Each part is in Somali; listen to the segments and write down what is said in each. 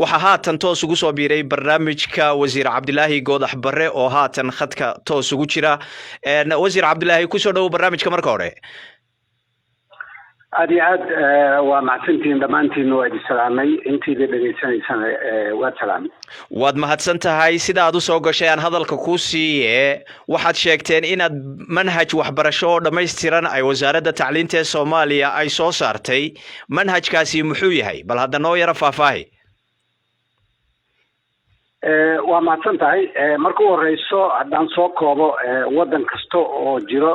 waxaa haatan toos ugu soo biiray barnaamijka wasiir cabdilaahi goodax barre oo haatan khadka toos ugu jira. wasiir cabdilaahi kusoo dhowow barnaamijka marka hore. aad iyo aad waa mahadsantihiin dhammaantiin waa idin salaamay intiida dhegaysanaysana waa salaamay. waad mahadsan tahay sida aad usoo gashay aan hadalka kuu siiye waxaad sheegteen inaad manhaj waxbarasho oo dhammaystiran ay wasaaradda tacliinta ee Soomaaliya ay soo saartay. manhajkaasi muxuu yahay bal hadda noo yara faahfaahi. waa mahadsan tahay marka u horeyso haddaan soo koobo waddan kasta oo jiro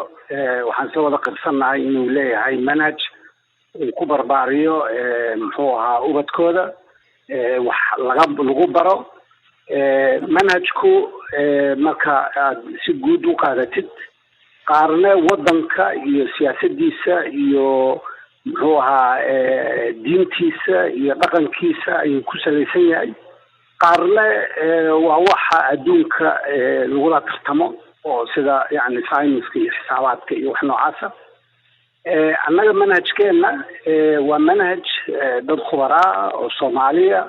waxaan soo wada qirsannahay inuu leeyahay manhaj uu ku barbaariyo muxuu ahaa ubadkooda wax lagu baro manhajku marka aad si guud u qaadatid qaarna waddanka iyo siyaasadiisa iyo muxuu ahaa diintiisa iyo dhaqankiisa ayuu ku salaysan yahay qaarna waa waxa adduunka lagula tartamo oo sida yani sayniska iyo xisaabaadka iyo wax noocaasa annaga manhajkeena waa manhaj dad khubaraa oo Soomaaliya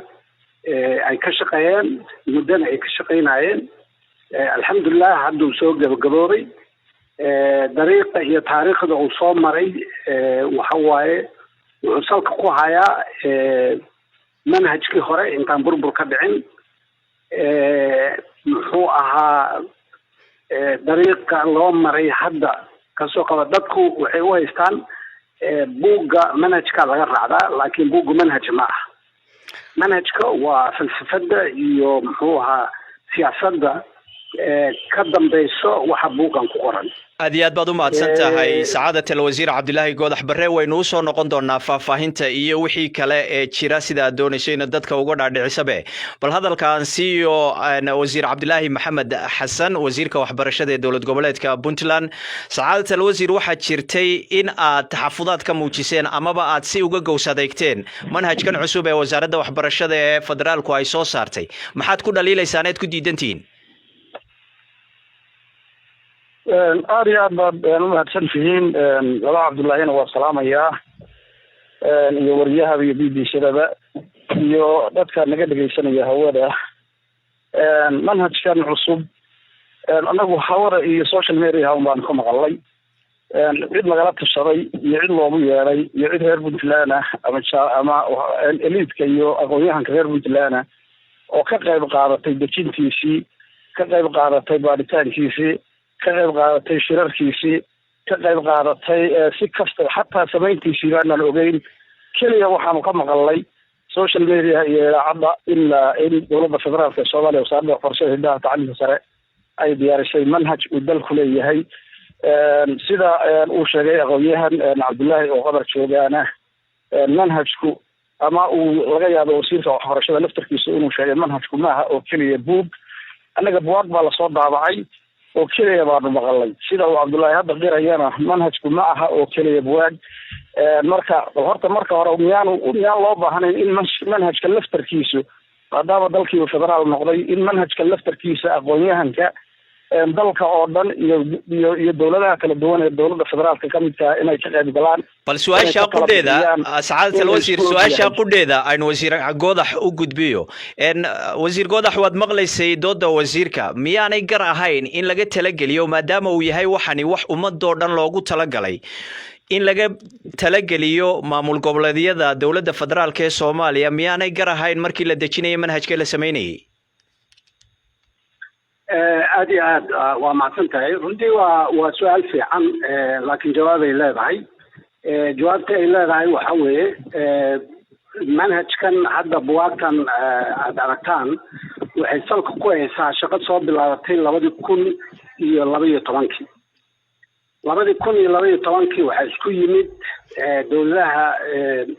ay ka shaqeeyeen muddana ay ka shaqeynayeen alxamdulillah hadduu soo gabagaboobay dariiqa iyo taariikhda uu soo maray waxa waaye wuxuu salka ku hayaa manhajkii hore intaan burbur ka dhicin muxuu ahaa dariiqa loo maray hadda kasoo qaba dadku waxay u haystaan buugga manhajka laga raacdaa laakiin buugga manhaj ma aha manhajka waa falsafada iyo muxuu ahaa siyaasadda ka dambayso waxa buugan ku qoran. aad iyo aad baad u mahadsan tahay sacaadata wasiir cabdilaahi goodax barre waynu u soo noqon doonaa faahfaahinta iyo wixii kale ee jira sida aad doonayso in dadka uga dhaadhicisabe bal hadalkan siiyo wasiir cabdilaahi maxamed xasan wasiirka waxbarashada ee dowlad goboleedka Puntland. sacaadata wasiir waxaa jirtay in aad taxafudaad ka muujiseen amaba aad si uga gowsadeegteen manhajkan cusub ee wasaaradda waxbarashada ee federaalku ay soo saartay. maxaad ku dhaliilaysaan eed ku diidantihiin? aad iyo aad baad u mahadsan tihiin laba cabdullaahina waa salaamayaa iyo wariyahaba iyo BBC-daba iyo dadka naga dhegaysanaya hawada manhajkan cusub anagu hawada iyo social media un baan ka maqalay cid lagala tashaday iyo cid loogu yeeday iyo cid reer Puntland ah ama eliitka iyo aqoon-yahanka reer Puntland ah oo ka qayb qaadatay dejintiisii ka qayb qaadatay baaritaankiisii ka qayb qaadatay shirarkiisii ka qayb qaadatay si kasta xataa samayntiisii baan ogeyn kaliya waxaanu ka maqalay social media iyo idaacadda in dowladda federaalka Soomaaliya wasaaradda waxbarashada hidaha tacliinta sare ay diyaarisay manhaj uu dalku leeyahay sida uu sheegay aqoon-yahan cabdullaahi oo qadar joogaana manhajku ama uu laga yaabo wasiirka waxbarashada laftarkiisa inuu sheegay manhajku maaha oo keliya buug annaga buwaag baa lasoo daabacay oo keliya baanu maqalay sida uu cabdullaahi hadda qirayana manhajku ma aha oo keliya buwaag marka hore miyaan loo baahnayn in manhajka laftarkiisu maadaama dalkii federaal noqday in manhajka laftarkiisa aqoon-yahanka dalka oo dhan iyo dowladaha kala duwan ee dowladda federaalka ka midka inay ka qayb galaan. bal su'aasha qudheeda sacaadata wasiir su'aasha qudheeda aynu wasiir goodax u gudbiyo wasiir goodax waad maqlaysay dooda wasiirka miyaanay gar ahayn in laga talageliyo maadaama uu yahay waxani wax ummadoo dhan loogu talagalay in laga talageliyo maamul goboleedyada dowladda federaalka ee Soomaaliya miyaanay gar ahayn markii la dejinayo manhajka la sameynayay? aad iyo aad waa mahadsan tahay runtii waa su-aal fiican laakiin jawaab ay leedahay jawaabta ay leedahay waxa weeye manhajkan hadda buwaagtan aad aragtaan waxay salka ku haysaa shaqo soo bilaabatay 2012 2012 waxaa isku yimid dowladaha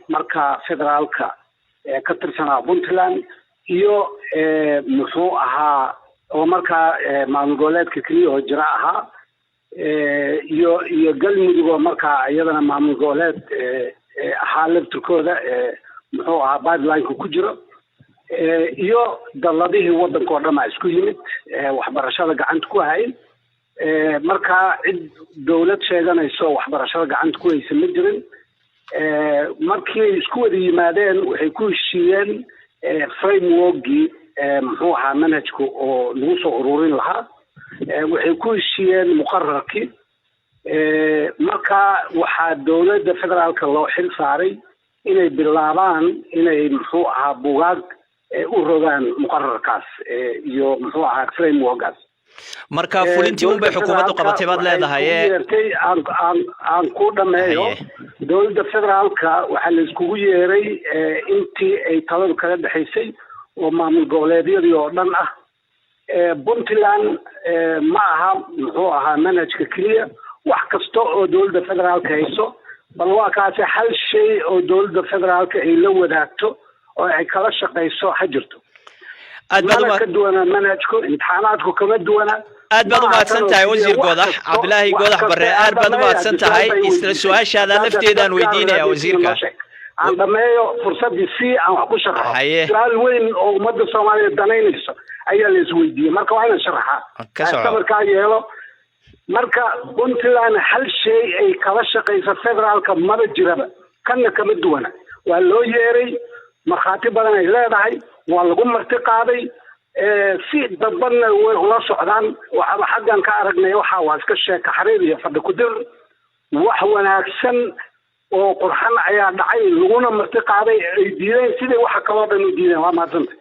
marka federaalka ka tirsanaa Puntland iyo muxuu ahaa oo markaa maamul goboleedka kaliya oo jira ahaa iyo galmudug oo markaa iyadana maamul goboleed ahaa laftirkooda muxuu ahaa pipeline-ka ku jiro iyo daladihii waddanka oo dhan baa isku yimid waxbarashada gacanta ku hayay markaa cid dowlad sheeganayso waxbarashada gacanta ku haysa ma jirin markii ay isku wada yimaadeen waxay ku heshiiyeen frameworkii muxuu ahaa manhajku oo lagu soo ururin lahaa waxay ku heshiiyeen muqararkii marka waxaa dowladda federaalka loo xil saaray inay bilaabaan inay muxuu ahaa bugaag u rogaan muqararkaas iyo muxuu ahaa frameworkaas marka fulintii un bay xukuumaddu qabatay baad leedahay aan ku dhameeyo dowladda federaalka waxaa la iskugu yeeray intii ay taladu kala dhexaysay oo maamul goboleedyadii oo dhan ah puntland ma aha muxuu ahaa manhajka keliya wax kasta oo dowladda federaalka hayso bal waa kaasi hal shay oo dowladda federaalka ay la wadaagto oo ay kala shaqayso ha jirto ka duwana manhajku imtixaanaadku kama duwana aad baad u mahadsan tahay wasiir goodax cabdilaahi goodax barre aad baad u mahadsan tahay isla su-aashaada lafteedaan weydiinaya wasiirka aan dhameeyo fursadii si aan wax ku sharaxo su-aal weyn oo ummadda soomaaliyeed danaynayso ayaa la isweydiiyey marka waa inaan sharaxaa sabarkaa yeelo marka puntland hal shay ay kala shaqayso federaalka maba jiraba kanna kama duwana waa loo yeeray markhaati badan ay leedahay waa lagu marti qaaday si dadbadna way ula socdaan waxaaba xaggan ka aragnay waxa waa iska sheeka xariir iyo fadhi ku dir wax wanaagsan oo qurxan ayaa dhacay laguna marti qaaday ay diideen sidii waxa kaloo dhan u diideen waa mahadsantay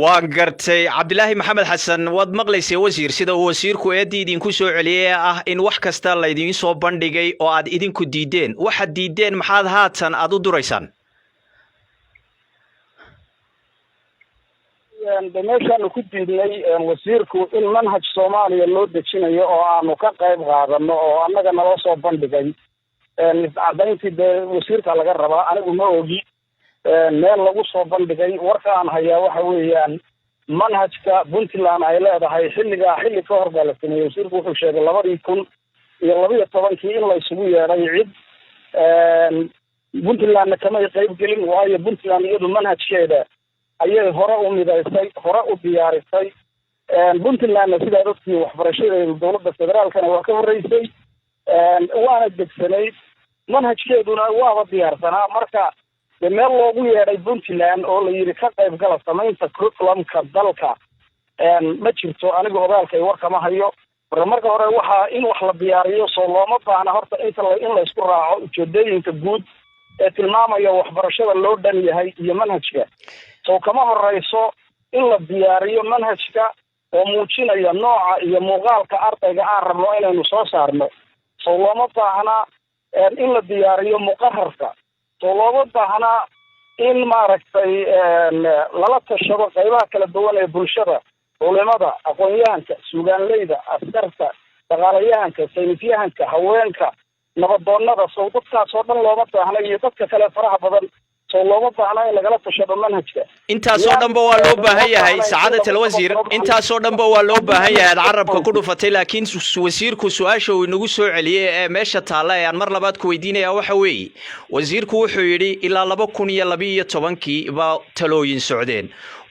waan gartay cabdilaahi maxamed xasan waad maqlaysay wasiir sida uu wasiirku eeddii idinku soo celiyey ah in wax kasta laydiin soo bandhigay oo aad idinku diideen waxaad diideen maxaad haatan aad u duraysaan meeshaanu ku diidnay wasiirku in manhaj soomaaliya loo dejinayo oo aanu ka qayb qaadano oo annaga naloo soo bandhigay iscadayntii dee wasiirka laga rabaa anigu ma ogi meel lagu soo bandhigay warka aan hayaa waxa weeyaan manhajka puntland ay leedahay xilli ka hor baa la sameeyey wasiirku wuxuu sheegay 2012 in la isugu yeedhay cid puntlandna kamay qayb gelin waayo puntland iyadu manhajkeeda ayay hore u midaysay hore u diyaarisay puntlandna sidaa ogtii waxbarashadeedu dowladda federaalkana waa ka horreysay waana degsanayd manhajkeeduna waaba diyaarsanaa marka de meel loogu yeedhay puntland oo la yidhi ka qayb gala samaynta curriculumka dalka ma jirto aniga ogaalkay warkama hayo marka hore waxaa in wax la diyaariyo soo looma baahna horta in laysku raaco ujeedooyinka guud ee tilmaamaya waxbarashada loo dhan yahay iyo manhajka soo kama horeyso in la diyaariyo manhajka oo muujinaya nooca iyo muuqaalka ardayga aan rabno inaynu soo saarno soo looma baahna in la diyaariyo muqararka soo looma baahna in maaragtay lala tashado qaybaha kala duwan ee bulshada culimada aqoon-yahanka suugaanleyda askarta dhaqaalayahanka saynisyahanka haweenka nabadoonnada soo dadkaas oo dhan looma baahna iyo dadka kale faraha badan soo looma baahna in lagala tashado manhajka intaasoo dhanba waa loo baahan yahay sacaadata alwasiir intaasoo dhanba waa loo baahan yahay aad carabka ku dhufatay laakiin wasiirku su-aasha uu inagu soo celiyey ee meesha taalla ee aan mar labaad ku weydiinaya waxa weeye wasiirku wuxuu yidhi ilaa 2012 baa talooyin socdeen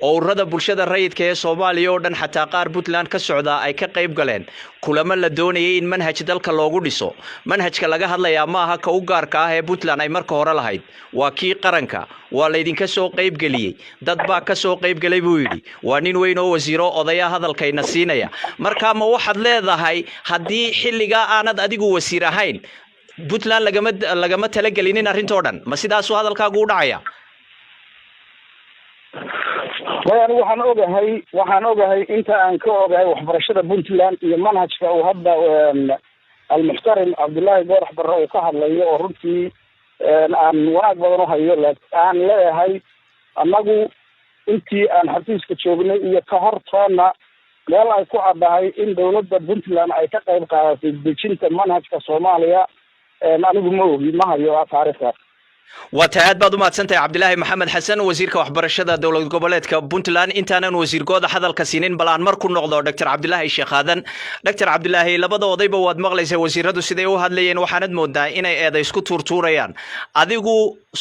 oo ururada bulshada rayidka ee Soomaaliya oo dhan xataa qaar Puntland ka socda ay ka qayb galeen kulamo la doonayay in manhaj dalka loogu dhiso manhajka laga hadlayaa ma aha ka u gaarka ah ee Puntland ay marka hore lahayd waa kii qaranka waa la idinka soo qayb galiyay dad baa ka soo qayb galay buu yidhi waa nin weyn oo wasiiro odaya hadalkayna siinaya marka ma waxaad leedahay haddii xilliga aanad adigu wasiir ahayn Puntland lagama talagelinin arrinta oo dhan ma sidaasuu hadalkaagu u dhacaya يعني waxaan ogahay inta aan ka ogahay waxbarashada Puntland iyo manhajka oo hadda المحترم عبد الله goodax barre oo ka hadlayo oo runtii aan wanaag badan u hayo aan leeyahay anagu intii aan xafiiska joognay iyo ka hortoona meel ay ku cadahay in dowladda Puntland ay ka qayb qaadatay dejinta manhajka Soomaaliya anigu ma ogi ma hayo taariikhda وتعاد بعض ما تسنتي عبد الله محمد حسن وزير كوحبرشة دولة قبلت كبنتلان انتانا وزير قوضة هذا الكسينين بلان مركو النقضة دكتور عبد الله الشيخ هذا دكتور عبد الله لبدا وضيبه واد مغليس وزير هذا سيديو هاد لين وحاند مودا إنا إذا يسكو تورتوريان أذيقو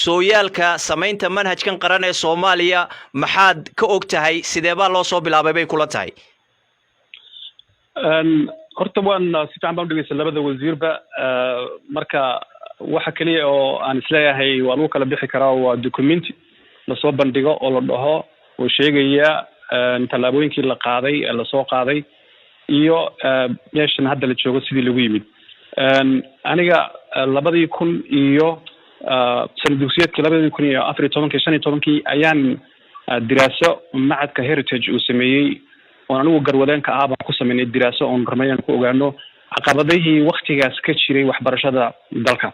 سويالك سمينتا منهج كان قراني صوماليا محاد كأوكتهاي سيديبا الله صوب العبابي كولتهاي horta waan si fiican baan dhageysan labada wasiirba marka waxa kaliya oo aan isleeyahay waa lagu kala bixi karaa waa document la soo bandhigo oo la dhaho oo sheegaya tallaabooyinkii la qaaday la soo qaaday iyo meeshan hadda la joogo sidii lagu yimid aniga 2000 iyo sanad dugsiyeedkii 2014 ayaan diraaso macadka heritage uu sameeyey oo anigu garwadeenka ah baan ku sameynay diraaso oon rabnay ku ogaano caqabadihii waqtigaas ka jiray waxbarashada dalka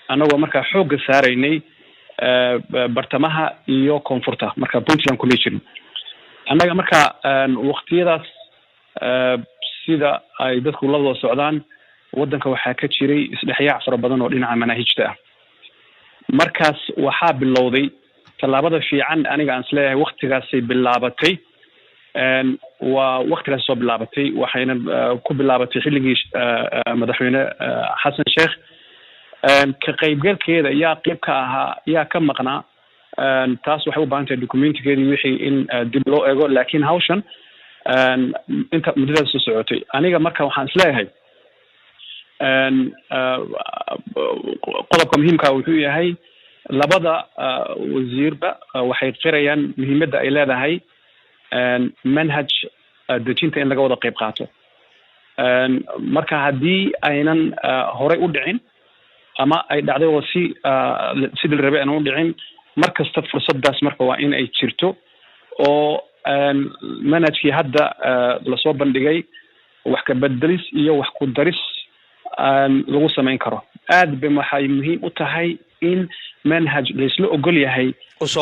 anagoo markaa xoogga saaraynay bartamaha iyo koonfurta marka Puntland ku leeyahay annaga marka waqtiyadaas sida ay dadku la wada socdaan wadanka waxaa ka jiray isdhexyaac fara badan oo dhinaca manhajta ah markaas waxaa bilowday tallaabada fiican aniga aan isleeyahay waqtigaasay bilaabatay waa waqtigaas soo bilaabatay waxayna ku bilaabatay xilligii madaxweyne xasan sheekh ka qaybgalkeeda yaa qayb ka ahaa yaa ka maqnaa taas waxay u baahan tahay documentikeedii wixii in dib loo eego laakiin hawshan inta muddadaas soo socotay aniga marka waxaan isleeyahay qodobka muhiimka wuxuu yahay labada wasiirba waxay qirayaan muhiimadda ay leedahay manhaj dejinta in laga wada qayb qaato marka haddii aynan horey u dhicin ama ay dhacday oo sidii la rabay aan u dhicin markasta fursadaas marka waa in ay jirto oo manhajkii hadda lasoo bandhigay wax ka bedelis iyo wax ku daris lagu samayn karo aad bay waxay muhiim u tahay in manhaj la isla ogol yahay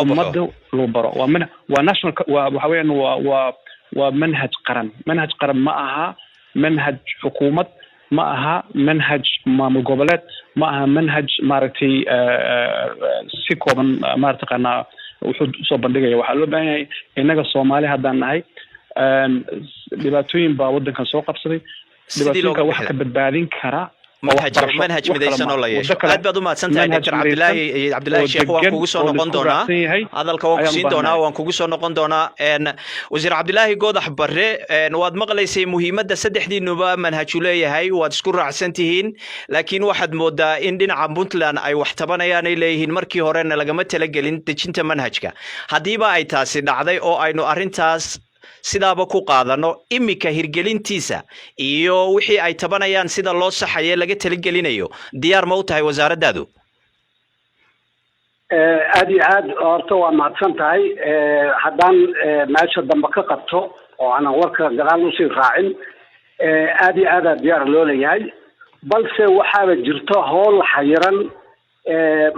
ummadda loo baro waa national waxa weeyaan waa manhaj qaran ma aha manhaj xukuumad ma aha manhaj maamul goboleed ma aha manhaj maaragtay si kooban maartaqana wuxuu soo bandhigaya waxaa loo baahan yahay innaga Soomaali haddaan nahay dhibaatooyin baa wadankan soo qabsaday dhibaatooyinka wax ka badbaadin kara manhaj midaysan oo la yeesho aad baad u mahadsantahay Dr. Cabdilaahi Sheekh waan kugu soo noqon doonaa hadalka waan ku siin doonaa waan kugu soo noqon doonaa wasiir Cabdilaahi Goodax Barre waad maqlaysay muhiimadda saddexdiinuba manhaj u leeyahay waad isku raacsan tihiin laakiin waxaad moodaa in dhinaca Puntland ay wax tabanayaan ay leeyihiin markii horena lagama talagelin dejinta manhajka hadiiba ay taasi dhacday oo aynu arintaas sidaaba ku qaadano imika hirgelintiisa iyo wixii ay tabanayaan sida loo saxayo laga talagelinayo diyaar ma u tahay wasaaraddaadu aad iyo aad horta waa mahadsan tahay haddaan meesha dambe ka qabto oo aanan warka gadaal usii raacin aad iyo aad diyaar loo leeyahay balse waxaaba jirto howl xayiran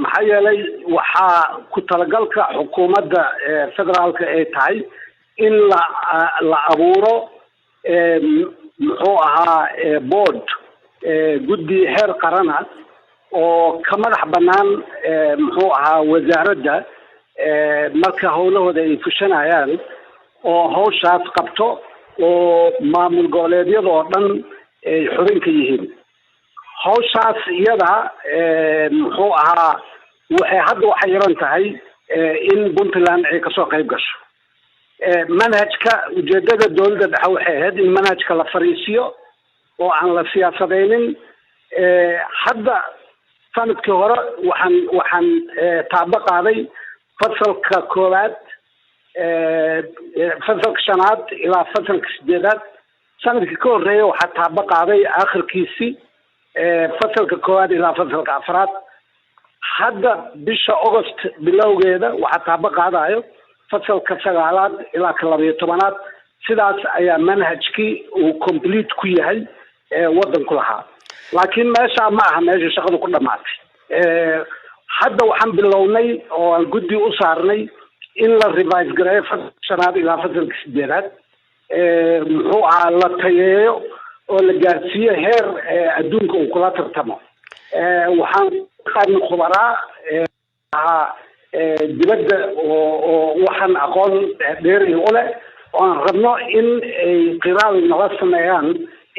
maxaa yeelay waxaa ku talagalka xukuumadda federaalka ay tahay in la abuuro muxuu ahaa board guddi heer qarana oo ka madax bannaan muxuu ahaa wasaaradda marka howlahooda ay fushanayaan oo hawshaas qabto oo maamul goboleedyada oo dhan ay xubin ka yihiin hawshaas iyada muxuu ahaa waxay hadda waxay yaran tahay in Puntland ay kasoo qayb gasho manhajka ujeedada dowladda dhexe waxay ahayd in manhajka la fariisiyo oo aan la siyaasadeynin hadda sanadkii hore waxaan taabo qaaday fasalka koowaad fasalka shanaad ilaa fasalka sideedaad sanadkii ka horreeya waxaa taabo qaaday aakhirkiisii fasalka koowaad ilaa fasalka afraad hadda bisha August bilowgeeda waxaa taabo qaadayo fasalka sagaalaad ilaa ka 12aad sidaas ayaa manhajkii uu complete ku yahay wadanku lahaa laakiin meesha ma aha meesha shaqadu ku dhamaatay hadda waxaan bilownay oo aan guddi u saarnay in la revise gareeyo fasalka shanaad ilaa fasalka sideedaad muxuu ahaa la tayeeyo oo la gaarsiiyo heer adduunka uu kula tartamo waxaan qaadnay khubaraa dibadda oo waxaan aqoon dheer u leh oo aan rabno in ay qiraal nala sameeyaan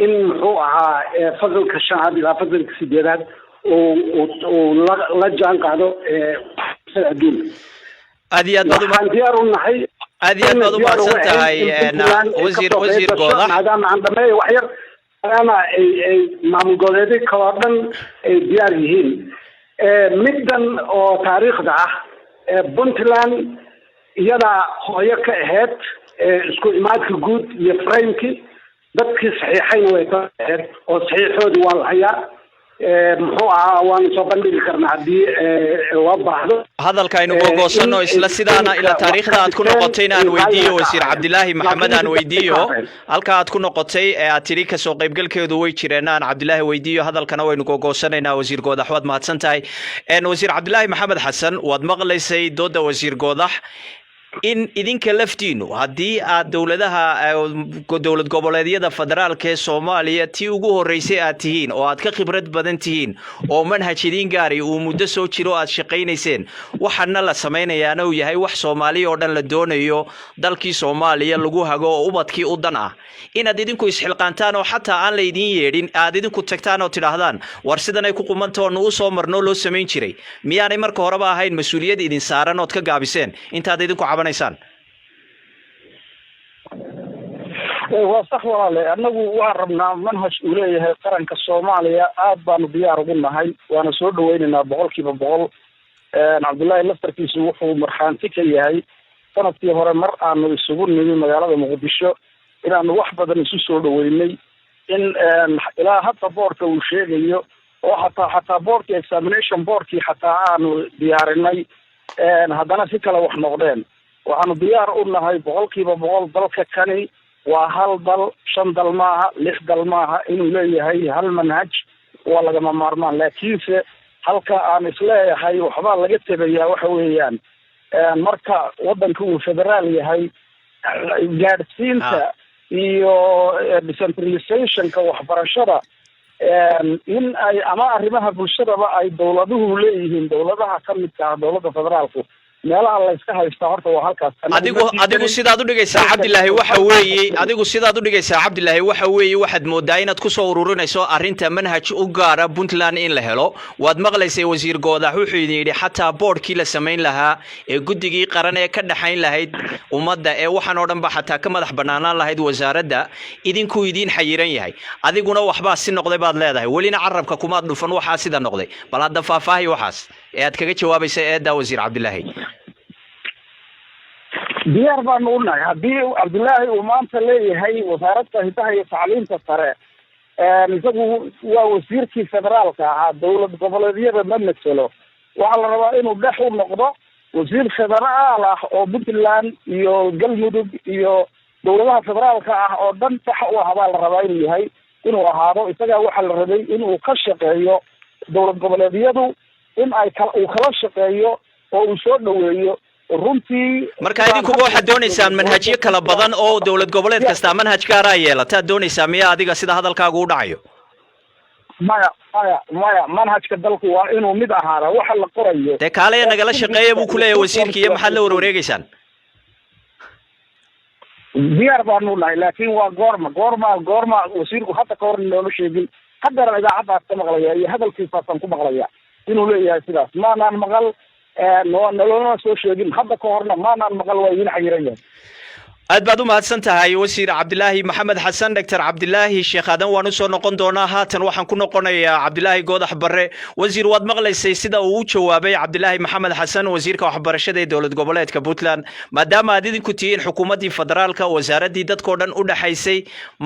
in muxuu ahaa fasalka shanaad ilaa fasalka sideedaad oo la jaan qaado adduunka aad iyo aad waxaan diyaar u nahay aad iyo aad baad u mahadsan tahay wasiir Goodax maadaama aan dhameeyo wax yar maadaama ay maamul goboleedyo kale oo dhan ay diyaar yihiin middan oo taariikhda ah Puntland iyadaa hooyo ka ahayd isku imaadka guud iyo framekii dadkii saxiixayna way ka ahayd oo saxiixoodii waa la hayaa muxuu ahaa waan soo bandhigi karnaa haddii loo baahdo hadalka aynu googoosanno isla sidaana ila taariikhda aad ku noqotay in aan weydiiyo wasiir cabdilaahi maxamed aan weydiiyo halka aad ku noqotay ee aad tiri kasoo qaybgalkeedu way jireen aan cabdilaahi weydiiyo hadalkana waynu googoosanaynaa wasiir goodax waad mahadsan tahay wasiir cabdilaahi maxamed xasan waad maqlaysay dooda wasiir goodax in idinka laftiinu haddii aad dowlad goboleedyada federaalka ee Soomaaliya tii ugu horeysay aad tihiin oo aad ka khibrad badan tihiin oo manhaj idin gaari uu muddo soo jiro aad shaqaynayseen waxana la sameeynayaana uu yahay wax Soomaaliya oo dhan la doonayo dalkii Soomaaliya lagu hago oo ubadkii u dan ah inaad idinku isxilqaantaan oo xataa aan la idin yeedhin aad idinku tagtaan oo tidhaahdaan war sidan ay ku qumantoon u soo marno loo sameyn jiray miyaanay marka horeba ahayn mas'uuliyad idin saaran oo ka gaabiseen intaad idinku waa sax walaale annagu waan rabnaa manhaj uu leeyahay qaranka Soomaaliya aad baanu diyaar ugu nahay waana soo dhaweynaynaa 100% Cabdullaahi laftarkiisu wuxuu marxaanti ka yahay sanadkii hore mar aanu isugu nimi magaalada Muqdisho inaanu wax badan isu soo dhaweynay in ilaa hadda boorka uu sheegayo oo xataa boorka examination boorkii xataa aanu diyaarinay haddana si kale wax noqdeen waxaanu diyaar u nahay 100% dalka kani waa hal dal 5 dal maaha 6 dal maaha inuu leeyahay hal manhaj waa lagama maarmaan laakiinse halka aan isleeyahay waxbaa laga tabayaa waxa weeyaan marka wadanka uu federaal yahay gaadhsiinta iyo decentralizationka waxbarashada in ay ama arrimaha bulshadaba ay dawladuhu leeyihiin dawladaha ka midka ah dawladda federaalku meelaha la iska haysta horta waa halkaas adigu sidaad u dhigaysaa Cabdilaahi waxa weeye waxaad moodaa inaad ku soo ururinayso arinta manhaj u gaara Puntland in la helo waad maqlaysay wasiir goodax wuxuu idin yiri xataa boardkii la sameyn lahaa ee guddigii qaran ee ka dhaxayn lahayd ummadda ee waxaan oo dhan ba xataa ka madax banaanaan lahayd wasaaradda idinku idin xayiran yahay adiguna waxba si noqday baad leedahay walina carabka kuma dhufan waxa sida noqday bal hadda faahfaahi waxaas ee aad kaga jawaabaysay eeda wasiir Cabdilaahi diyaar baan u nahay haddii Cabdilaahi uu maanta leeyahay wasaaradda hidaha iyo tacliinta sare isagu waa wasiirkii federaalka ahaa dowlad goboleedyada ma matalo waxaa la rabaa inuu dhex u noqdo wasiir federaal ah oo Puntland iyo Galmudug iyo dowladaha federaalka ah oo dhan sax u ah baa la rabaa inuu yahay inuu ahaado isaga waxaa la rabay inuu ka shaqeeyo dowlad goboleedyadu in ay uu kala shaqeeyo oo uu soo dhaweeyo runtii marka idinkuba waxaad doonaysaan manhajyo kala badan oo dowlad goboleed kasta manhaj gaar ah yeelata doonaysaa miya adiga sida hadalkaagu u dhacayo maya manhajka dalku waa inuu mid ahaada waxa la qorayo de kaale nagala shaqeeyo buu ku leeyahay wasiirka iyo maxaad la wareegaysaan diyaar baan u nahay laakiin waa goorma wasiirku hadda ka hor nooma sheegin haddana idaacadaas ka maqlaya iyo hadalkiisaasaan ku maqlaya inuu leeyahay sidaas maanaan maqal noloma soo sheegin hadda ka horna maanaan maqal waa idin xayiran yahay aad baad u mahadsan tahay wasiir Cabdilaahi Maxamed Xasan Dr. Cabdilaahi Sheekh Aadan waan u soo noqon doonaa haatan waxaan ku noqonayaa Cabdilaahi Goodax Barre wasiir waad maqlaysay sida uu u jawaabay Cabdilaahi Maxamed Xasan wasiirka waxbarashada ee dowlad goboleedka Puntland maadaama aad idinku tihiin xukuumadii federaalka wasaaradii dadkoo dhan u dhaxaysay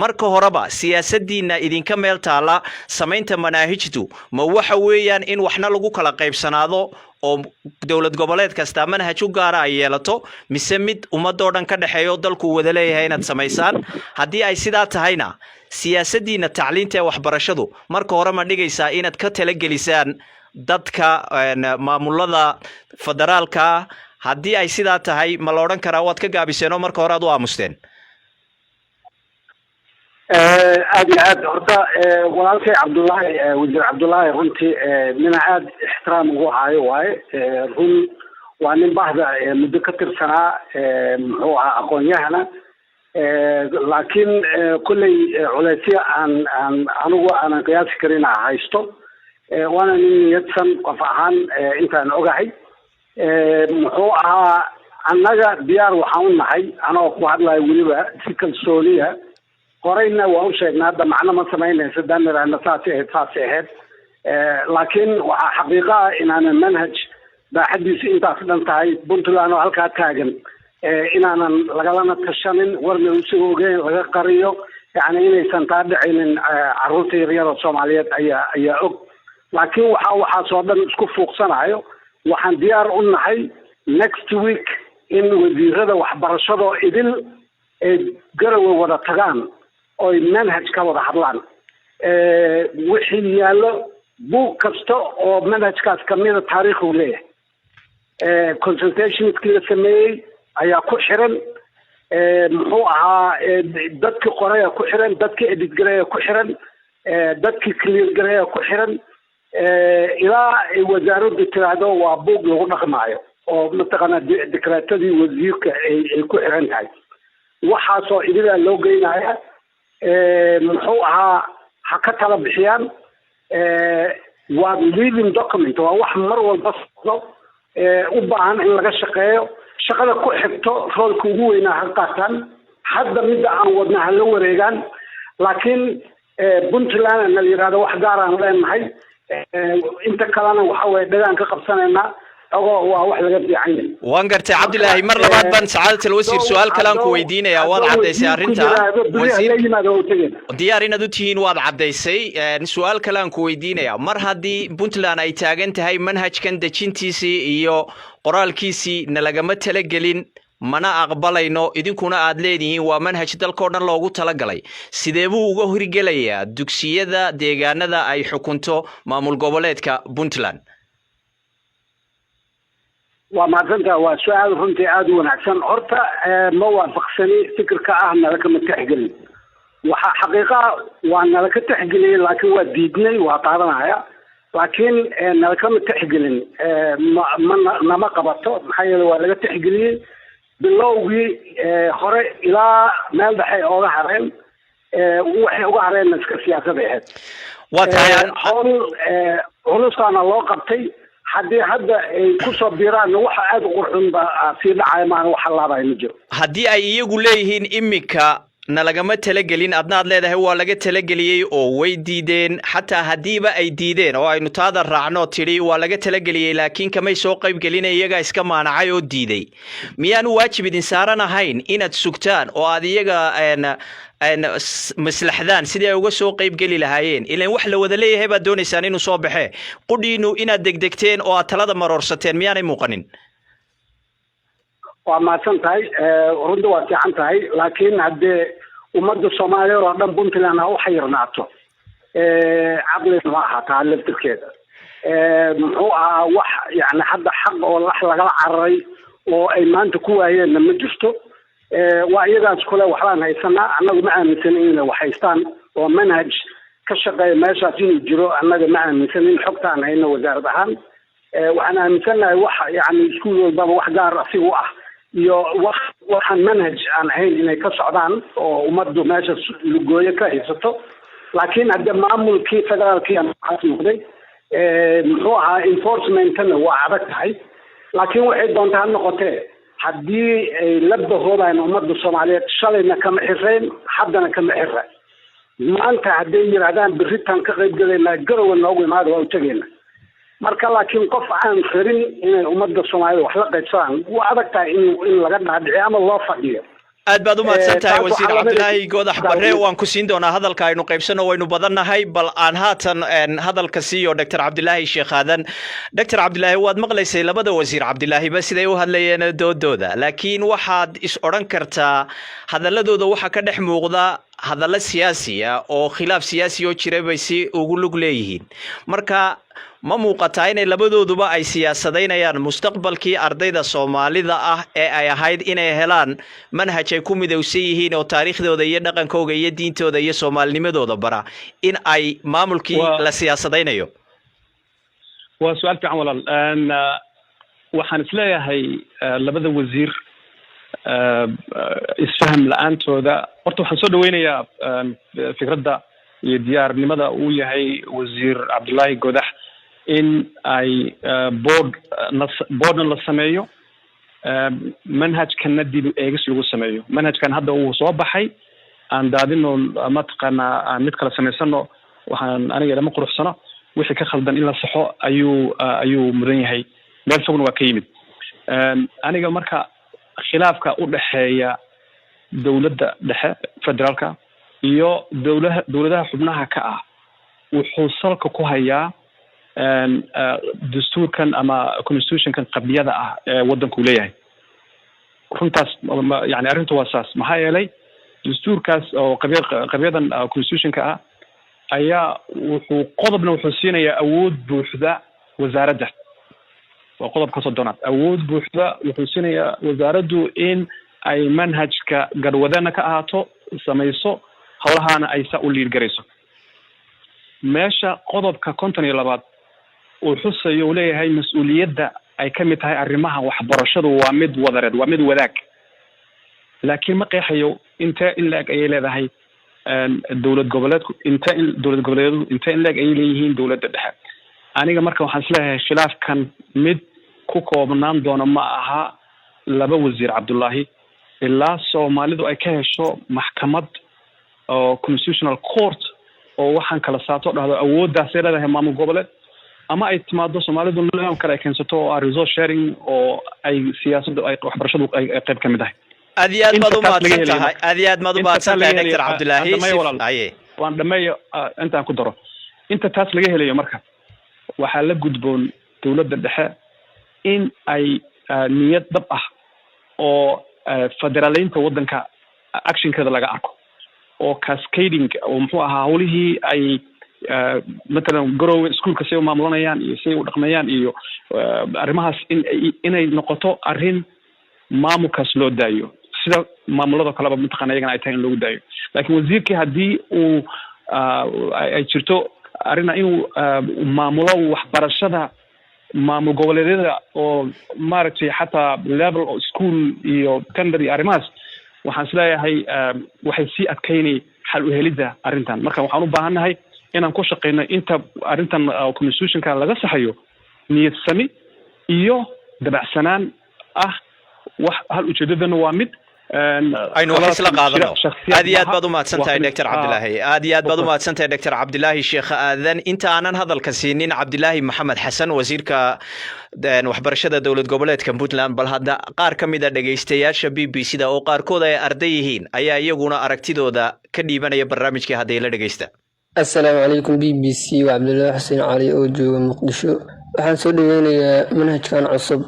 marka horeba siyaasadiina idinka meel taala sameynta manahijtu ma waxa weeyaan in waxna lagu kala qaybsanaado oo dowlad goboleed kasta manhaj u gaar ah yeelato mise mid ummadoo dhan ka dhaxeeyo dalku wada leeyahay inaad sameysaan haddii ay sidaa tahayna siyaasadiina tacliinta ee waxbarashadu marka hore ma dhigaysaa inaad ka talagelisaan dadka maamulada federaalka haddii ay sidaa tahay ma la odhan karaa waad ka gaabiseen oo marka hore aad u aamusteen aad iyo aad horta walaalkay Cabdullaahi wasiir Cabdullaahi runtii nina aad ixtiraam ugu hayo waaye run waa nin bahda muddo ka tirsanaa muxuu ahaa aqoon-yahana laakiin kulley culeysyo anigu aanan qiyaasi karin haysto waana nin niyadsan qof ahaan intaan ogahay muxuu ahaa annaga diyaar waxaan u nahay anoo ku hadlayo weliba si kalsooniya horeyna waa u sheegnaa hadda macno ma samaynaysa daaniraana saasi ahayd laakiin waxaa xaqiiqa ah inaanan manhaj baaxadiisa intaas dhan tahay Puntland oo halkaa taagan inaanan lagalana tashanin warna usoo ogeyn laga qariyo yani inaysan taa dhicinin carruurta yaryada Soomaaliyeed ayaa og laakiin waxaasoo dhan isku fuuqsanayo waxaan diyaar u nahay next week in wasiirada waxbarashada idil ay Garowe wada tagaan oo manhaj ka wada hadlaan wixii yaallo buug kasta oo manhajkaas kamida taariikhu leeyahay consultationskii la sameeyey ayaa ku xiran muxuu ahaa dadkii qoraya ku xiran dadkii edit garaya ku xiran dadkii clear garaya ku xiran ilaa wasaaraddu tiraahdo waa buug lagu dhaqmaayo oo mataqaana dekreetadii wasiirka ay ku xiran tahay waxaasoo ididaa loo geynaya muxuu ahaa ha ka tala bixiyaan waa living document waa wax mar walba socdo u baahan in laga shaqeeyo shaqada ku xigto roolka ugu weynaa ha qaataan hadda midda aan wadna ha la wareegaan laakiin Puntland la yiraahdo wax gaar aan leenahay inta kalena waxa way dhagaan ka qabsanaynaa waa wax laga fiican yahay waan gartay Cabdilaahi mar labaad baan sacaadatul wasiir su'aal kale aan ku weydiinayaa waad cadeysay arrinta diyaar inaad u tihiin waad cadeysay su'aal kale aan ku weydiinayaa mar haddii Puntland ay taagan tahay manhajkan dejintiisii iyo qoraalkiisii nalagama talagelin mana aqbalayno idinkuna aad leedihiin waa manhaj dalkoo dhan loogu talagalay sidee buu uga hirgelayaa dugsiyada deegaanada ay xukunto maamul goboleedka Puntland waa maadanta waa su'aal runtii aad u wanaagsan horta ma waafaqsani fikirka ah nala kama taxgelin waxa xaqiiqa waa nala ka taxgeliyay laakiin waa diidnay waa qaadanaya laakiin nala kama taxgelin nama qabato maxaa yeelay waa laga taxgeliyay bilowgii hore ilaa meel dhexe ooga hareen waxay uga hareen iska siyaasad ahayd waa tahay culusaana loo qabtay haddii hadda ay ku soo biiraan waxa aad u qurxun ba si dhacay maan waxa laabay ma jiro haddii ay iyagu leeyihiin imika nalagama talagelin adnaad leedahay waa laga talageliyay oo way diideen xataa hadiiba ay diideen oo aynu taada raacno tiri waa laga talageliyay laakiin kamay soo qayb gelinay iyaga iska maanacay oo diiday miyaan waajib idin saaran ahayn inaad sugtaan oo aad iyaga maslaxdaan sidii ay uga soo qayb geli lahaayeen ilaan wax la wada leeyahay baad doonaysaan inuu soo baxee qudhiinu inaad degdegteen oo aad talada maroorsateen miyaanay muuqanin waa maadsan tahay runta waa fiican tahay laakiin haddee ummadda Soomaaliyeed oo dhan Puntland ha u xayirnaato caqli ma aha taa laftirkeeda muxuu ahaa wax yani hadda xaq oo lagala cararay oo ay maanta ku waayeen ma jirto waa iyagaas kule waxbaan haysanaa annagu ma aaminsanin inay wax haystaan oo manhaj ka shaqeeya meeshaas inuu jiro annaga ma aaminsanin xogtaan hayno wasaarad ahaan waxaan aaminsanahay wax yani iskuul walbaba wax gaar asigu ah iyo waxaan manhaj aan ahayn inay ka socdaan oo ummaddu meesha lugooyo ka haysato laakiin hadda maamulkii federaalkii aan noqday muxuu ahaa enforcementna waa adag tahay laakiin waxay doontaa ha noqotee haddii ay la bahoobayaan ummadda Soomaaliyeed shalayna kama xireen haddana kama xireen maanta hadday yiraahdaan biritaan ka qayb galaynaa Garowe noogu imaado waa u tagaynaa marka laakiin qof aan xirin inay ummadda Soomaaliyeed wax la qaybsadaan waa adag tahay in laga dhaadhiciyo ama loo fadhiyo aad baad u mahadsan tahay wasiir Cabdilaahi Goodax Barre waan ku siin doonaa hadalka aynu qaybsano waynu badannahay bal aan haatan hadalka siiyo Dr. Cabdilaahi Sheekh Aadan Dr. Cabdilaahi waad maqlaysay labada wasiir Cabdilaahi ba siday u hadlayeen doodooda laakiin waxaad is oran kartaa hadaladooda waxa ka dhex muuqda hadallo siyaasi ah oo khilaaf siyaasi oo jiray bay si ugu lug leeyihiin marka ma muuqataa inay labadooduba ay siyaasadeynayaan mustaqbalkii ardayda Soomaalida ah ee ay ahayd inay helaan manhaj ay ku midowsan yihiin oo taariikhdooda iyo dhaqankooda iyo diintooda iyo Soomaalinimadooda bara in ay maamulkii la siyaasadeynayo waa su'aal fiican walaal waxaan isleeyahay labada wasiir isfaham la'aantooda horta waxaan soo dhaweynayaa fikradda iyo diyaarnimada uu yahay wasiir Cabdilaahi Goodax in ay boardna la sameeyo manhajkana dib eegis lagu sameeyo manhajkan hadda uu soo baxay aan daadino mataqaana aan mid kala samaysano waxaan aniga lama quruxsano wixii ka khaldan in la saxo ayuu mudan yahay meel fogna waa ka yimid aniga marka khilaafka u dhaxeeya dowladda dhexe federaalka iyo dowladaha xubnaha ka ah wuxuu salka ku hayaa dastuurkan ama constitutionkan qabyada ah ee waddanku leeyahay runtaas yani arrintu waa saas maxaa yeelay dastuurkaas oo qabyadan constitutionka ah ayaa wuxuu siinayaa awood buuxda wasaaradda waa qodobka 30 awood buuxda wuxuu siinayaa wasaaraddu in ay manhajka garwadana ka ahaato samayso hawlahaana ay sa u liir garayso meesha qodobka 52 uu xusayo leeyahay mas'uuliyadda ay ka mid tahay arrimaha waxbarashadu waa mid wadareed waa mid wadaag laakiin ma qeexayo inta in laag ay leedahay dowlad goboleedku inta in laag ay leeyihiin dowladda dhexe aniga marka waxaan isleeyahay khilaafkan mid ku koobnaan doona ma aha laba wasiir Cabdullaahi ilaa Soomaalidu ay ka hesho maxkamad oo constitutional court oo waxaan kala saato dhahdo awooddaas ay leedahay maamul goboleed ama ay timaado Soomaalidu nidaam kale ay keensato oo resource sharing oo ay siyaasaddu ay waxbarashadu ay qayb ka mid tahay aad iyo aad baad u mahadsantahay Dr. Cabdullaahi aye waan dhameeyo intaan ku daro inta taas laga helayo marka waxaa la gudboon dowladda dhexe in ay niyad dab ah oo federaaleynta waddanka actionkeeda laga arko oo cascading oo muxuu ahaa hawlihii ay مثلا garowe iskuulka si u maamulanayaan iyo si u dhaqmayaan iyo arrimahaas inay noqoto arrin maamulkaas loo daayo sida maamulada kaleba mataqaana iyagana ay tahay in loogu daayo laakiin wasiirkii haddii uu ay jirto arrin inuu maamulo waxbarashada maamul goboleedyada oo maaragtay xataa level of school iyo secondary arrimahaas waxaan isleeyahay waxay sii adkaynay xal u helidda arrintan marka waxaan u baahannahay inaan ku shaqeyno inta arrintan constitutionka laga saxayo niyad sami iyo dabacsanaan ah wax hal ujeedadana waa mid aynu wax isla qaadano aad iyo aad baad u mahadsantahay Dr. Cabdullaahi aad iyo aad baad u mahadsantahay Dr. Cabdullaahi Sheekh Aadan inta aanan hadalka siinin Cabdullaahi Maxamed Xasan wasiirka waxbarashada dowlad goboleedka Puntland bal hadda qaar ka mid ah dhageystayaasha BBC-da oo qaarkood ay arday yihiin ayaa iyaguna aragtidooda ka dhiibanaya barnaamijka hadday la dhageysta السلام عليكم BBC وعبد الله حسين علي أوجو مقدشو waxaan soo dhaweynayaa manhajkan cusub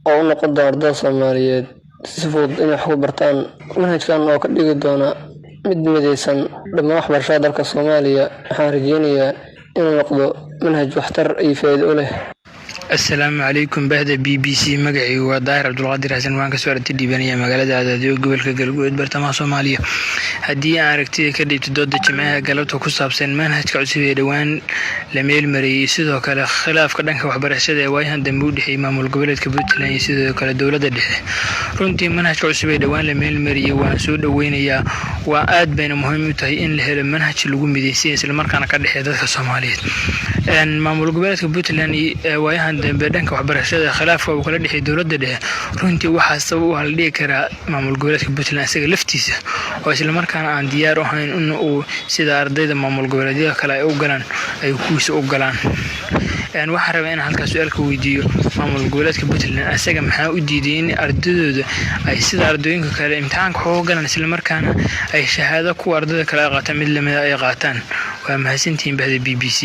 oo u noqon doona ardayda Soomaaliyeed si fudud inay wax ku bartaan manhajkan oo ka dhigi doona mid midaysan dhammaan waxbarashada dalka Soomaaliya waxaan rajeynayaa inuu noqdo manhaj waxtar iyo faa'iido u leh السلام عليكم بعد BBC مقعي وداير عبد القادر حسن وان كسو aragti dhibanaya magaalada Aadaadiyo gobolka Galguduud bartamaha Soomaaliya hadii aan aragtida ka dhibto dooda jimcaha galabta ku saabsan manhajka cusub ee dhawaan la meel mariyay sidoo kale khilaafka dhanka waxbarashada ee waayahan dambe u dhixay maamul goboleedka Puntland iyo sidoo kale dowladda dhexe runtii manhajka cusub ee dhawaan la meel mariyay waan soo dhaweynayaa waa aad bayna muhiim u tahay in la helo manhaj lagu mideysan isla markaana ka dhaxeeya dadka Soomaaliyeed maamul goboleedka Puntland waayahan dambe dhanka waxbarashada khilaafka uu kala dhixay dowladda dhexe runtii waxa sabab u hal dhigi kara maamul goboleedka Puntland isaga laftiisa oo isla markaana aan diyaar u ahayn in uu sida ardayda maamul goboleedyada kale ay u galaan ay kuwiisa u galaan waxaan rabaa in halkaas su'aalka weydiiyo maamul goboleedka Puntland asaga maxaa u diiday in ardaydu ay sida ardayinka kale imtixaanka xoo galaan isla markaana ay shahaado ku ardayda kale qaataan mid lamid ah ay qaataan waa mahadsantiin bahda BBC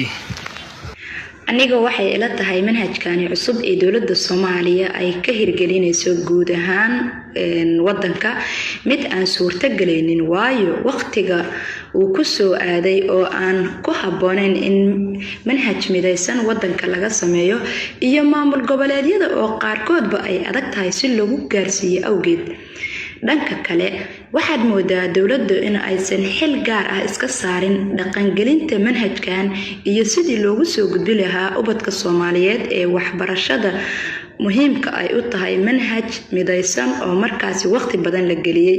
aniga waxay ila tahay manhajkani cusub ee dowladda Soomaaliya ay ka hirgelinayso guud ahaan wadanka mid aan suurta galeynin waayo waqtiga uu ku soo aaday oo aan ku habboonayn in manhaj midaysan wadanka laga sameeyo iyo maamul goboleedyada oo qaarkoodba ay adag tahay si lagu gaarsiiyo awgeed dhanka kale waxaad moodaa dawladdu in aysan xil gaar ah iska saarin dhaqangelinta manhajkan iyo sidii loogu soo gudbi lahaa ubadka Soomaaliyeed ee waxbarashada muhiimka ay u tahay manhaj midaysan oo markaasi waqti badan la geliyay